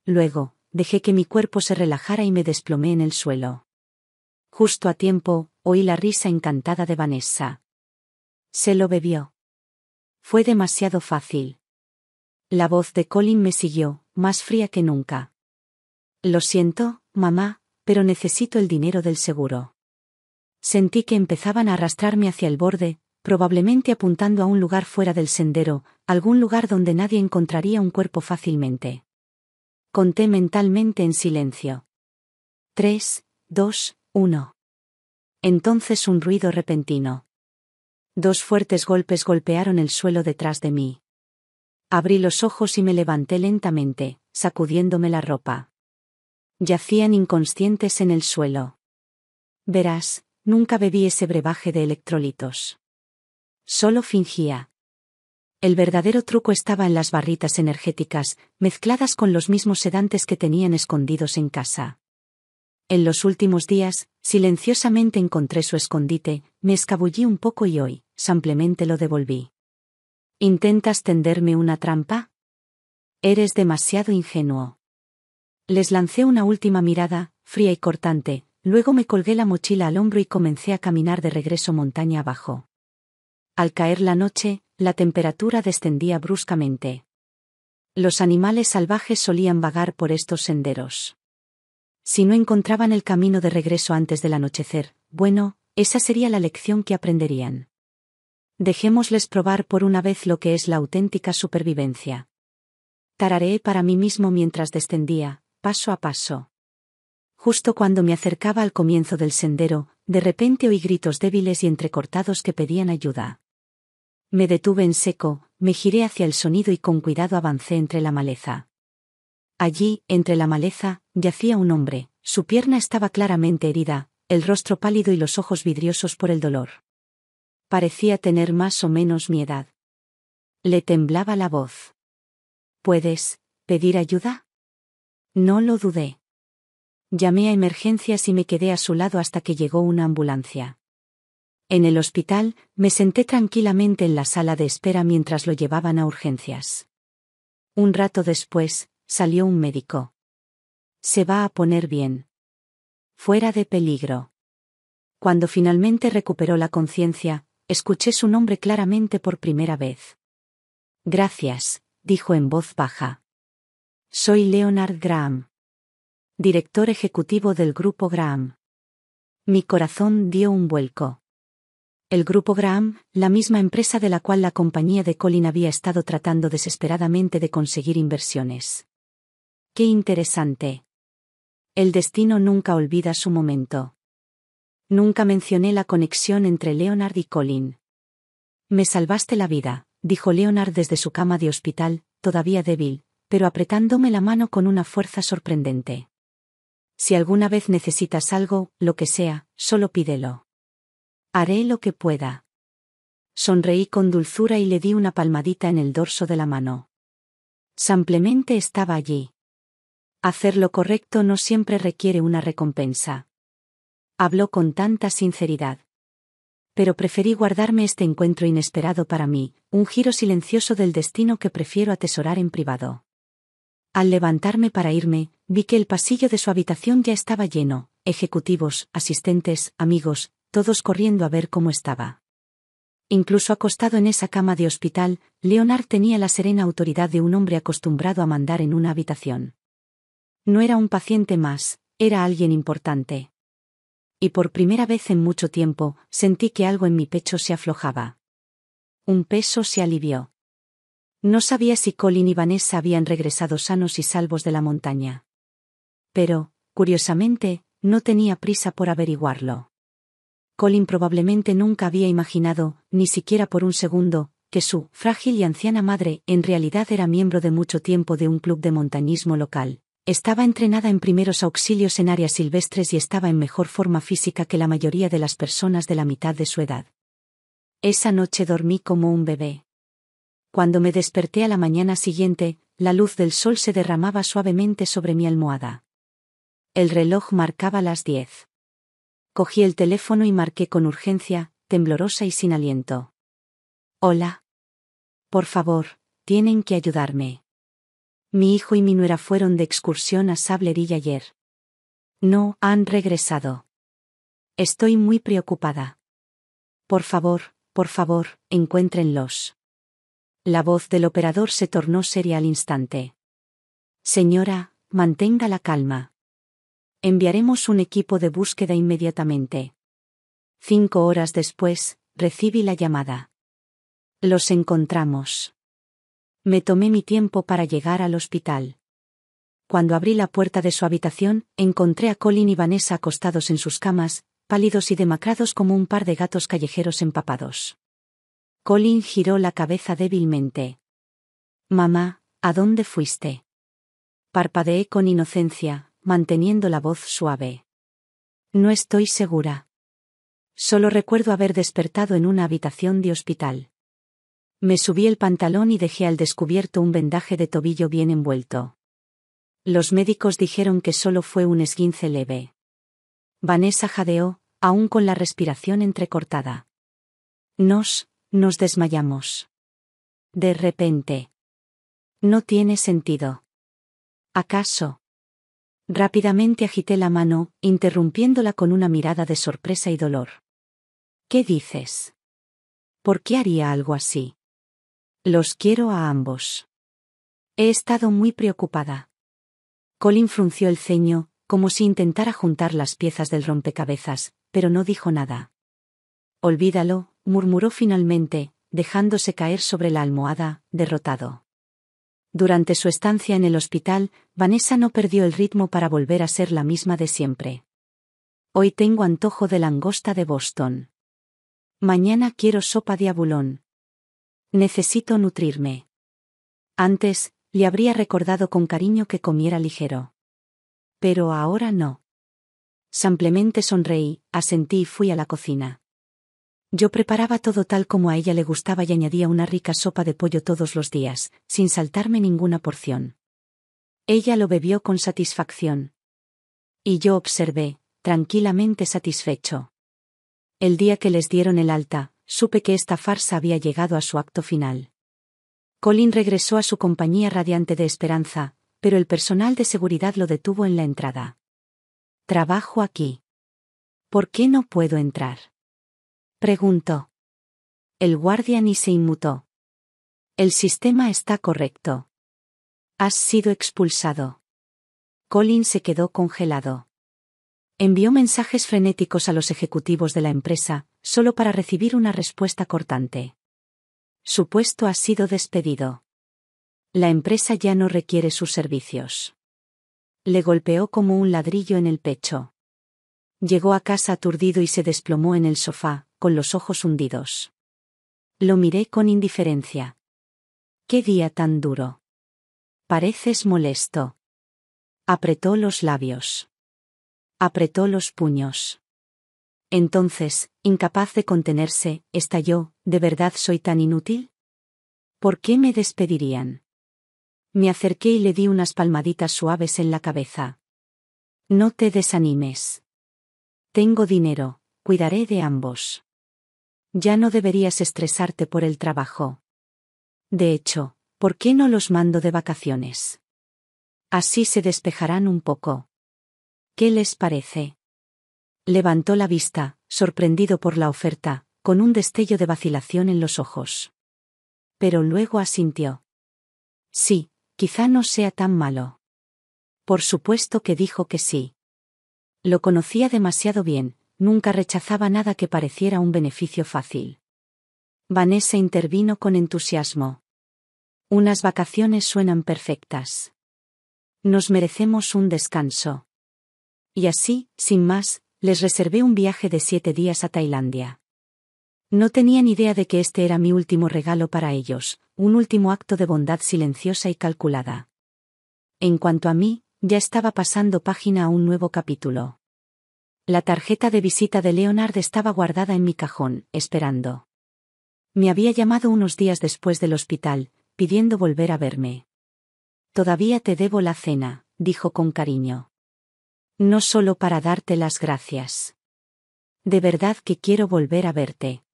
Luego, dejé que mi cuerpo se relajara y me desplomé en el suelo. Justo a tiempo, oí la risa encantada de Vanessa. Se lo bebió. Fue demasiado fácil. La voz de Colin me siguió, más fría que nunca. Lo siento, mamá, pero necesito el dinero del seguro. Sentí que empezaban a arrastrarme hacia el borde, probablemente apuntando a un lugar fuera del sendero, algún lugar donde nadie encontraría un cuerpo fácilmente. Conté mentalmente en silencio. 3, 2, 1. Entonces un ruido repentino. 2 fuertes golpes golpearon el suelo detrás de mí. Abrí los ojos y me levanté lentamente, sacudiéndome la ropa. Yacían inconscientes en el suelo. Verás, nunca bebí ese brebaje de electrolitos. Solo fingía. El verdadero truco estaba en las barritas energéticas, mezcladas con los mismos sedantes que tenían escondidos en casa. En los últimos días, silenciosamente encontré su escondite, me escabullí un poco y hoy, simplemente lo devolví. ¿Intentas tenderme una trampa? Eres demasiado ingenuo. Les lancé una última mirada, fría y cortante, luego me colgué la mochila al hombro y comencé a caminar de regreso montaña abajo. Al caer la noche, la temperatura descendía bruscamente. Los animales salvajes solían vagar por estos senderos. Si no encontraban el camino de regreso antes del anochecer, bueno, Esa sería la lección que aprenderían. Dejémosles probar por una vez lo que es la auténtica supervivencia. Tarareé para mí mismo mientras descendía, paso a paso. Justo cuando me acercaba al comienzo del sendero, de repente oí gritos débiles y entrecortados que pedían ayuda. Me detuve en seco, me giré hacia el sonido y con cuidado avancé entre la maleza. Allí, entre la maleza, yacía un hombre, su pierna estaba claramente herida, el rostro pálido y los ojos vidriosos por el dolor. Parecía tener más o menos mi edad. Le temblaba la voz. ¿Puedes pedir ayuda? No lo dudé. Llamé a emergencias y me quedé a su lado hasta que llegó una ambulancia. En el hospital, me senté tranquilamente en la sala de espera mientras lo llevaban a urgencias. Un rato después, salió un médico. Se va a poner bien. Fuera de peligro. Cuando finalmente recuperó la conciencia, escuché su nombre claramente por primera vez. Gracias, dijo en voz baja. Soy Leonard Graham. Director ejecutivo del Grupo Graham. Mi corazón dio un vuelco. El Grupo Graham, la misma empresa de la cual la compañía de Colin había estado tratando desesperadamente de conseguir inversiones. ¡Qué interesante! El destino nunca olvida su momento. Nunca mencioné la conexión entre Leonard y Colin. Me salvaste la vida, dijo Leonard desde su cama de hospital, todavía débil, pero apretándome la mano con una fuerza sorprendente. Si alguna vez necesitas algo, lo que sea, solo pídelo. Haré lo que pueda. Sonreí con dulzura y le di una palmadita en el dorso de la mano. Simplemente estaba allí. Hacer lo correcto no siempre requiere una recompensa. Habló con tanta sinceridad. Pero preferí guardarme este encuentro inesperado para mí, un giro silencioso del destino que prefiero atesorar en privado. Al levantarme para irme, vi que el pasillo de su habitación ya estaba lleno, ejecutivos, asistentes, amigos, todos corriendo a ver cómo estaba. Incluso acostado en esa cama de hospital, Leonard tenía la serena autoridad de un hombre acostumbrado a mandar en una habitación. No era un paciente más, era alguien importante. Y por primera vez en mucho tiempo, sentí que algo en mi pecho se aflojaba. Un peso se alivió. No sabía si Colin y Vanessa habían regresado sanos y salvos de la montaña. Pero, curiosamente, no tenía prisa por averiguarlo. Colin probablemente nunca había imaginado, ni siquiera por un segundo, que su frágil y anciana madre en realidad era miembro de mucho tiempo de un club de montañismo local. Estaba entrenada en primeros auxilios en áreas silvestres y estaba en mejor forma física que la mayoría de las personas de la mitad de su edad. Esa noche dormí como un bebé. Cuando me desperté a la mañana siguiente, la luz del sol se derramaba suavemente sobre mi almohada. El reloj marcaba las 10. Cogí el teléfono y marqué con urgencia, temblorosa y sin aliento. Hola. Por favor, tienen que ayudarme. Mi hijo y mi nuera fueron de excursión a Sable Hill ayer. No han regresado. Estoy muy preocupada. Por favor, encuéntrenlos. La voz del operador se tornó seria al instante. Señora, mantenga la calma. Enviaremos un equipo de búsqueda inmediatamente. 5 horas después, recibí la llamada. Los encontramos. Me tomé mi tiempo para llegar al hospital. Cuando abrí la puerta de su habitación, encontré a Colin y Vanessa acostados en sus camas, pálidos y demacrados como un par de gatos callejeros empapados. Colin giró la cabeza débilmente. Mamá, ¿a dónde fuiste? Parpadeé con inocencia, manteniendo la voz suave. No estoy segura. Solo recuerdo haber despertado en una habitación de hospital. Me subí el pantalón y dejé al descubierto un vendaje de tobillo bien envuelto. Los médicos dijeron que solo fue un esguince leve. Vanessa jadeó, aún con la respiración entrecortada. Nos desmayamos. De repente. No tiene sentido. ¿Acaso? Rápidamente agité la mano, interrumpiéndola con una mirada de sorpresa y dolor. ¿Qué dices? ¿Por qué haría algo así? Los quiero a ambos. He estado muy preocupada. Colin frunció el ceño, como si intentara juntar las piezas del rompecabezas, pero no dijo nada. Olvídalo, murmuró finalmente, dejándose caer sobre la almohada, derrotado. Durante su estancia en el hospital, Vanessa no perdió el ritmo para volver a ser la misma de siempre. Hoy tengo antojo de langosta de Boston. Mañana quiero sopa de abulón. Necesito nutrirme. Antes, le habría recordado con cariño que comiera ligero. Pero ahora no. Simplemente sonreí, asentí y fui a la cocina. Yo preparaba todo tal como a ella le gustaba y añadía una rica sopa de pollo todos los días, sin saltarme ninguna porción. Ella lo bebió con satisfacción. Y yo observé, tranquilamente satisfecho. El día que les dieron el alta, supe que esta farsa había llegado a su acto final. Colin regresó a su compañía radiante de esperanza, pero el personal de seguridad lo detuvo en la entrada. «Trabajo aquí. ¿Por qué no puedo entrar?», preguntó. El guardia ni se inmutó. «El sistema está correcto. Has sido expulsado». Colin se quedó congelado. Envió mensajes frenéticos a los ejecutivos de la empresa, solo para recibir una respuesta cortante. Su puesto ha sido despedido. La empresa ya no requiere sus servicios. Le golpeó como un ladrillo en el pecho. Llegó a casa aturdido y se desplomó en el sofá, con los ojos hundidos. Lo miré con indiferencia. «¿Qué día tan duro? Pareces molesto». Apretó los labios. Apretó los puños. Entonces, incapaz de contenerse, estalló: «¿De verdad soy tan inútil? ¿Por qué me despedirían?». Me acerqué y le di unas palmaditas suaves en la cabeza. «No te desanimes. Tengo dinero, cuidaré de ambos. Ya no deberías estresarte por el trabajo. De hecho, ¿por qué no los mando de vacaciones? Así se despejarán un poco. ¿Qué les parece?». Levantó la vista, sorprendido por la oferta, con un destello de vacilación en los ojos. Pero luego asintió. «Sí, quizá no sea tan malo». Por supuesto que dijo que sí. Lo conocía demasiado bien, nunca rechazaba nada que pareciera un beneficio fácil. Vanessa intervino con entusiasmo. «Unas vacaciones suenan perfectas. Nos merecemos un descanso». Y así, sin más, les reservé un viaje de 7 días a Tailandia. No tenían idea de que este era mi último regalo para ellos, un último acto de bondad silenciosa y calculada. En cuanto a mí, ya estaba pasando página a un nuevo capítulo. La tarjeta de visita de Leonard estaba guardada en mi cajón, esperando. Me había llamado unos días después del hospital, pidiendo volver a verme. «Todavía te debo la cena», dijo con cariño. «No solo para darte las gracias. De verdad que quiero volver a verte».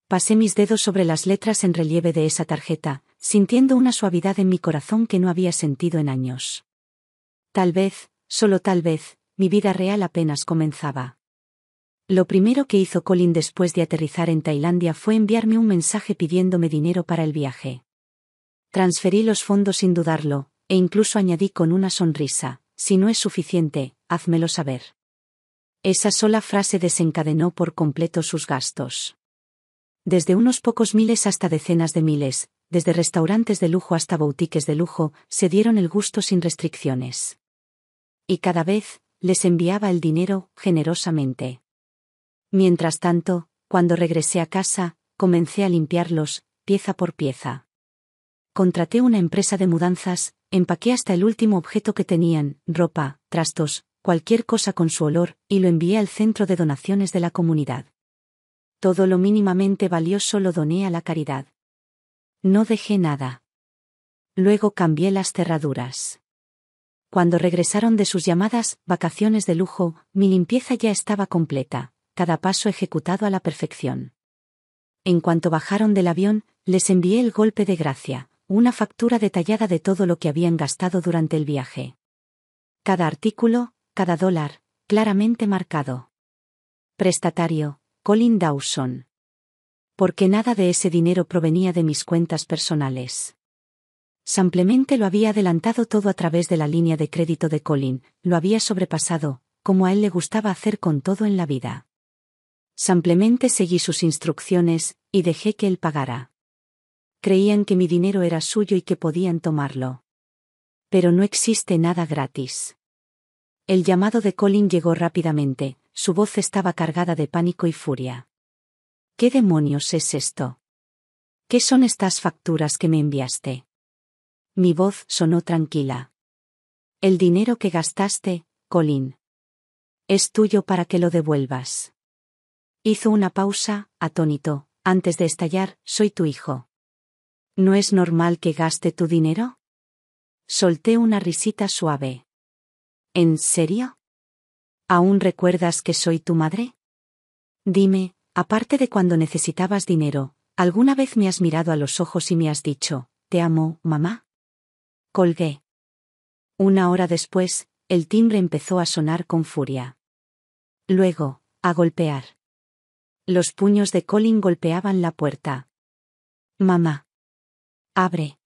Pasé mis dedos sobre las letras en relieve de esa tarjeta, sintiendo una suavidad en mi corazón que no había sentido en años. Tal vez, solo tal vez, mi vida real apenas comenzaba. Lo primero que hizo Colin después de aterrizar en Tailandia fue enviarme un mensaje pidiéndome dinero para el viaje. Transferí los fondos sin dudarlo, e incluso añadí con una sonrisa: «Si no es suficiente, házmelo saber». Esa sola frase desencadenó por completo sus gastos. Desde unos pocos miles hasta decenas de miles, desde restaurantes de lujo hasta boutiques de lujo, se dieron el gusto sin restricciones. Y cada vez, les enviaba el dinero, generosamente. Mientras tanto, cuando regresé a casa, comencé a limpiarlos, pieza por pieza. Contraté una empresa de mudanzas, empaqué hasta el último objeto que tenían, ropa, trastos, cualquier cosa con su olor, y lo envié al centro de donaciones de la comunidad. Todo lo mínimamente valioso lo doné a la caridad. No dejé nada. Luego cambié las cerraduras. Cuando regresaron de sus llamadas vacaciones de lujo, mi limpieza ya estaba completa, cada paso ejecutado a la perfección. En cuanto bajaron del avión, les envié el golpe de gracia, una factura detallada de todo lo que habían gastado durante el viaje. Cada artículo, cada dólar, claramente marcado. Prestatario: Colin Dawson. Porque nada de ese dinero provenía de mis cuentas personales. Simplemente lo había adelantado todo a través de la línea de crédito de Colin, lo había sobrepasado, como a él le gustaba hacer con todo en la vida. Simplemente seguí sus instrucciones, y dejé que él pagara. Creían que mi dinero era suyo y que podían tomarlo. Pero no existe nada gratis. El llamado de Colin llegó rápidamente, su voz estaba cargada de pánico y furia. ¿Qué demonios es esto? ¿Qué son estas facturas que me enviaste? Mi voz sonó tranquila. El dinero que gastaste, Colin. Es tuyo para que lo devuelvas. Hizo una pausa, atónito, antes de estallar, soy tu hijo. ¿No es normal que gaste tu dinero? Solté una risita suave. ¿En serio? ¿Aún recuerdas que soy tu madre? Dime, aparte de cuando necesitabas dinero, ¿alguna vez me has mirado a los ojos y me has dicho, te amo, mamá? Colgué. Una hora después, el timbre empezó a sonar con furia. Luego, a golpear. Los puños de Colin golpeaban la puerta. Mamá. Abre.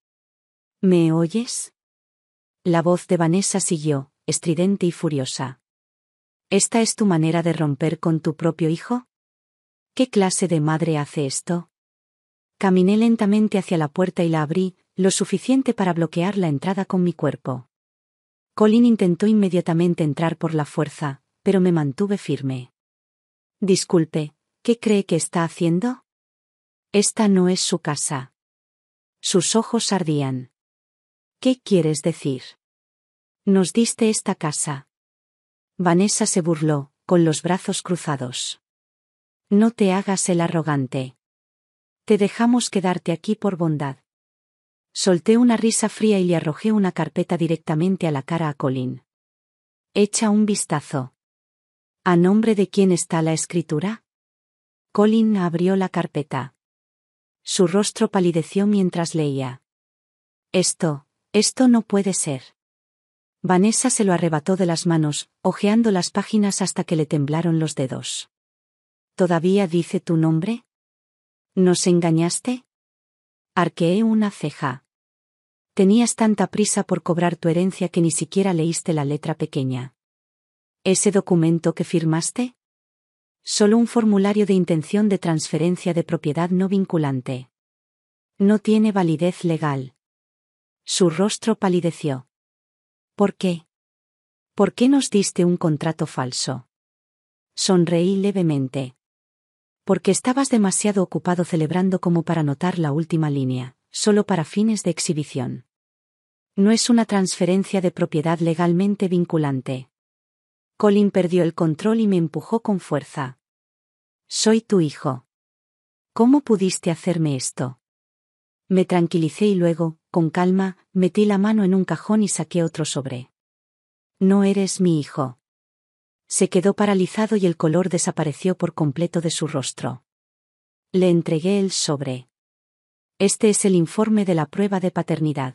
¿Me oyes? La voz de Vanessa siguió, estridente y furiosa. ¿Esta es tu manera de romper con tu propio hijo? ¿Qué clase de madre hace esto? Caminé lentamente hacia la puerta y la abrí, lo suficiente para bloquear la entrada con mi cuerpo. Colin intentó inmediatamente entrar por la fuerza, pero me mantuve firme. Disculpe, ¿qué cree que está haciendo? Esta no es su casa. Sus ojos ardían. ¿Qué quieres decir? Nos diste esta casa. Vanessa se burló, con los brazos cruzados. No te hagas el arrogante. Te dejamos quedarte aquí por bondad. Solté una risa fría y le arrojé una carpeta directamente a la cara a Colin. Echa un vistazo. ¿A nombre de quién está la escritura? Colin abrió la carpeta. Su rostro palideció mientras leía. Esto no puede ser. Vanessa se lo arrebató de las manos, hojeando las páginas hasta que le temblaron los dedos. ¿Todavía dice tu nombre? ¿Nos engañaste? Arqueé una ceja. Tenías tanta prisa por cobrar tu herencia que ni siquiera leíste la letra pequeña. ¿Ese documento que firmaste? Solo un formulario de intención de transferencia de propiedad no vinculante. No tiene validez legal. Su rostro palideció. ¿Por qué? ¿Por qué nos diste un contrato falso? Sonreí levemente. Porque estabas demasiado ocupado celebrando como para notar la última línea, solo para fines de exhibición. No es una transferencia de propiedad legalmente vinculante. Colin perdió el control y me empujó con fuerza. Soy tu hijo. ¿Cómo pudiste hacerme esto? Me tranquilicé y luego, con calma, metí la mano en un cajón y saqué otro sobre. No eres mi hijo. Se quedó paralizado y el color desapareció por completo de su rostro. Le entregué el sobre. Este es el informe de la prueba de paternidad.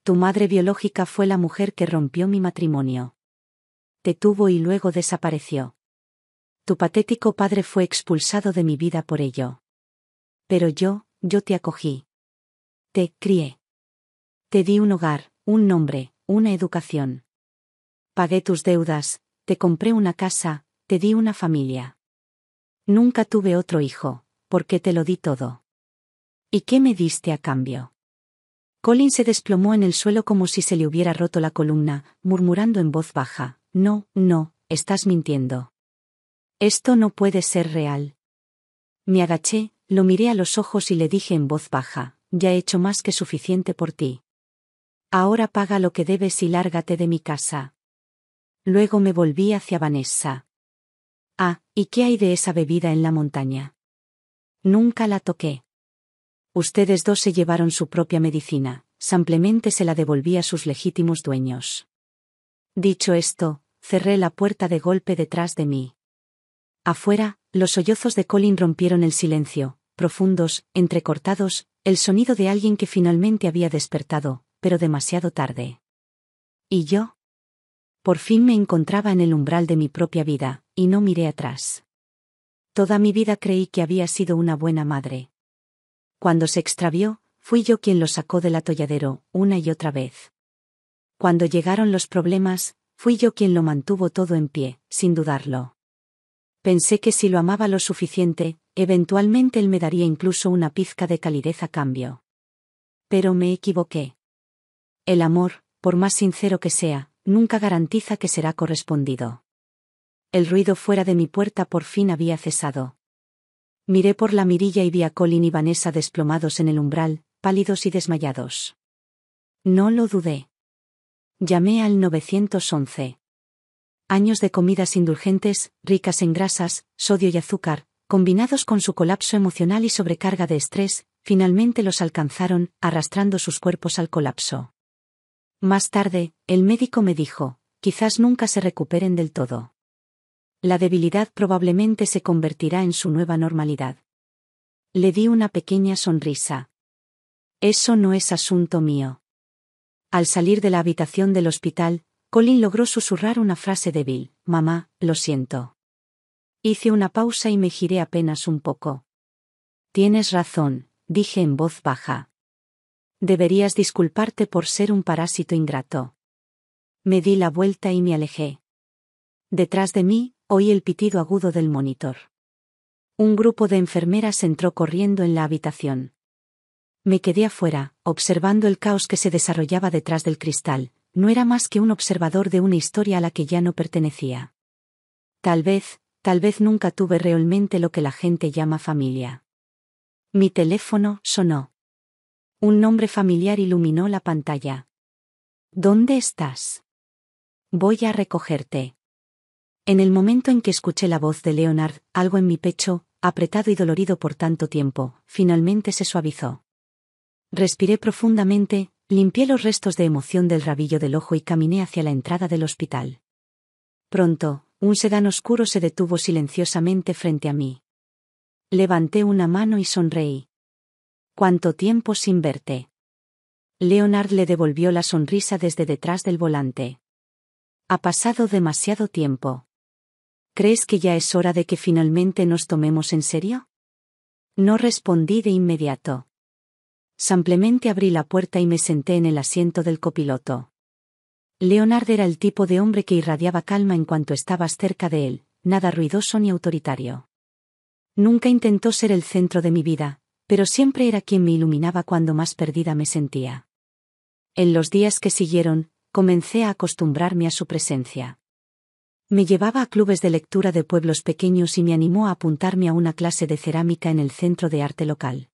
Tu madre biológica fue la mujer que rompió mi matrimonio. Te tuvo y luego desapareció. Tu patético padre fue expulsado de mi vida por ello. Pero yo te acogí. Te crié. Te di un hogar, un nombre, una educación. Pagué tus deudas, te compré una casa, te di una familia. Nunca tuve otro hijo, porque te lo di todo. ¿Y qué me diste a cambio? Colin se desplomó en el suelo como si se le hubiera roto la columna, murmurando en voz baja, no, estás mintiendo. Esto no puede ser real. Me agaché, lo miré a los ojos y le dije en voz baja, ya he hecho más que suficiente por ti. Ahora paga lo que debes y lárgate de mi casa. Luego me volví hacia Vanessa. Ah, ¿y qué hay de esa bebida en la montaña? Nunca la toqué. Ustedes dos se llevaron su propia medicina, simplemente se la devolví a sus legítimos dueños. Dicho esto, cerré la puerta de golpe detrás de mí. Afuera, los sollozos de Colin rompieron el silencio, profundos, entrecortados, el sonido de alguien que finalmente había despertado, pero demasiado tarde. ¿Y yo? Por fin me encontraba en el umbral de mi propia vida, y no miré atrás. Toda mi vida creí que había sido una buena madre. Cuando se extravió, fui yo quien lo sacó del atolladero, una y otra vez. Cuando llegaron los problemas, fui yo quien lo mantuvo todo en pie, sin dudarlo. Pensé que si lo amaba lo suficiente, eventualmente él me daría incluso una pizca de calidez a cambio. Pero me equivoqué. El amor, por más sincero que sea, nunca garantiza que será correspondido. El ruido fuera de mi puerta por fin había cesado. Miré por la mirilla y vi a Colin y Vanessa desplomados en el umbral, pálidos y desmayados. No lo dudé. Llamé al 911. Años de comidas indulgentes, ricas en grasas, sodio y azúcar, combinados con su colapso emocional y sobrecarga de estrés, finalmente los alcanzaron, arrastrando sus cuerpos al colapso. Más tarde, el médico me dijo, quizás nunca se recuperen del todo. La debilidad probablemente se convertirá en su nueva normalidad. Le di una pequeña sonrisa. Eso no es asunto mío. Al salir de la habitación del hospital, Colin logró susurrar una frase débil, mamá, lo siento. Hice una pausa y me giré apenas un poco. Tienes razón, dije en voz baja. Deberías disculparte por ser un parásito ingrato. Me di la vuelta y me alejé. Detrás de mí, oí el pitido agudo del monitor. Un grupo de enfermeras entró corriendo en la habitación. Me quedé afuera, observando el caos que se desarrollaba detrás del cristal. No era más que un observador de una historia a la que ya no pertenecía. Tal vez nunca tuve realmente lo que la gente llama familia. Mi teléfono sonó. Un nombre familiar iluminó la pantalla. ¿Dónde estás? Voy a recogerte. En el momento en que escuché la voz de Leonard, algo en mi pecho, apretado y dolorido por tanto tiempo, finalmente se suavizó. Respiré profundamente, limpié los restos de emoción del rabillo del ojo y caminé hacia la entrada del hospital. Pronto, un sedán oscuro se detuvo silenciosamente frente a mí. Levanté una mano y sonreí. ¿Cuánto tiempo sin verte? Leonard le devolvió la sonrisa desde detrás del volante. Ha pasado demasiado tiempo. ¿Crees que ya es hora de que finalmente nos tomemos en serio? No respondí de inmediato. Simplemente abrí la puerta y me senté en el asiento del copiloto. Leonard era el tipo de hombre que irradiaba calma en cuanto estabas cerca de él, nada ruidoso ni autoritario. Nunca intentó ser el centro de mi vida, pero siempre era quien me iluminaba cuando más perdida me sentía. En los días que siguieron, comencé a acostumbrarme a su presencia. Me llevaba a clubes de lectura de pueblos pequeños y me animó a apuntarme a una clase de cerámica en el centro de arte local.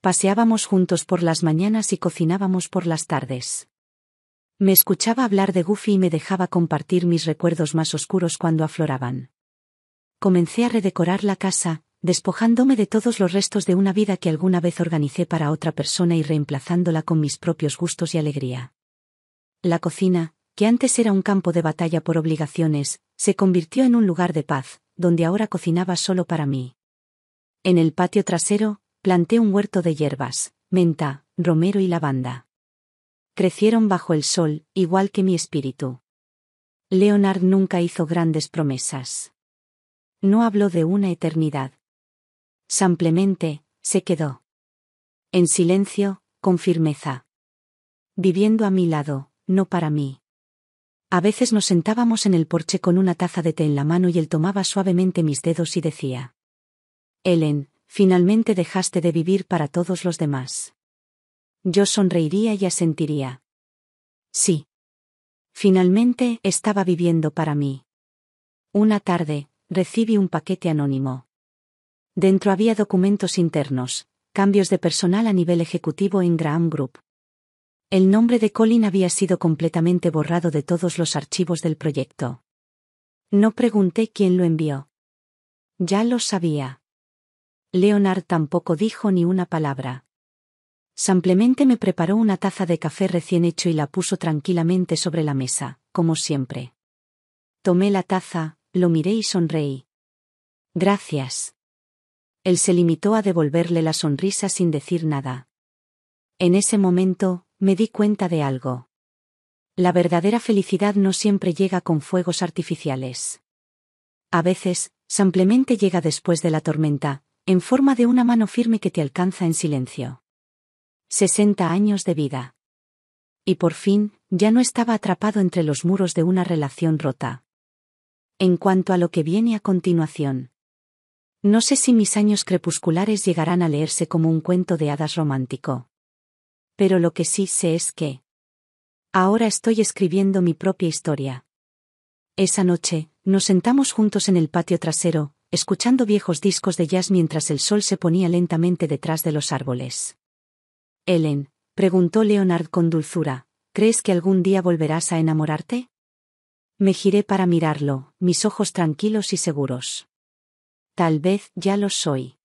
Paseábamos juntos por las mañanas y cocinábamos por las tardes. Me escuchaba hablar de Goofy y me dejaba compartir mis recuerdos más oscuros cuando afloraban. Comencé a redecorar la casa, despojándome de todos los restos de una vida que alguna vez organicé para otra persona y reemplazándola con mis propios gustos y alegría. La cocina, que antes era un campo de batalla por obligaciones, se convirtió en un lugar de paz, donde ahora cocinaba solo para mí. En el patio trasero, planté un huerto de hierbas, menta, romero y lavanda. Crecieron bajo el sol, igual que mi espíritu. Leonard nunca hizo grandes promesas. No habló de una eternidad. Simplemente, se quedó. En silencio, con firmeza. Viviendo a mi lado, no para mí. A veces nos sentábamos en el porche con una taza de té en la mano y él tomaba suavemente mis dedos y decía: Ellen, finalmente dejaste de vivir para todos los demás. Yo sonreiría y asentiría. Sí. Finalmente estaba viviendo para mí. Una tarde, recibí un paquete anónimo. Dentro había documentos internos, cambios de personal a nivel ejecutivo en Graham Group. El nombre de Colin había sido completamente borrado de todos los archivos del proyecto. No pregunté quién lo envió. Ya lo sabía. Leonard tampoco dijo ni una palabra. Simplemente me preparó una taza de café recién hecho y la puso tranquilamente sobre la mesa, como siempre. Tomé la taza, lo miré y sonreí. Gracias. Él se limitó a devolverle la sonrisa sin decir nada. En ese momento, me di cuenta de algo. La verdadera felicidad no siempre llega con fuegos artificiales. A veces, simplemente llega después de la tormenta, en forma de una mano firme que te alcanza en silencio. 60 años de vida. Y por fin, ya no estaba atrapado entre los muros de una relación rota. En cuanto a lo que viene a continuación. No sé si mis años crepusculares llegarán a leerse como un cuento de hadas romántico. Pero lo que sí sé es que ahora estoy escribiendo mi propia historia. Esa noche, nos sentamos juntos en el patio trasero, escuchando viejos discos de jazz mientras el sol se ponía lentamente detrás de los árboles. Ellen, preguntó Leonard con dulzura, ¿crees que algún día volverás a enamorarte? Me giré para mirarlo, mis ojos tranquilos y seguros. Tal vez ya lo soy.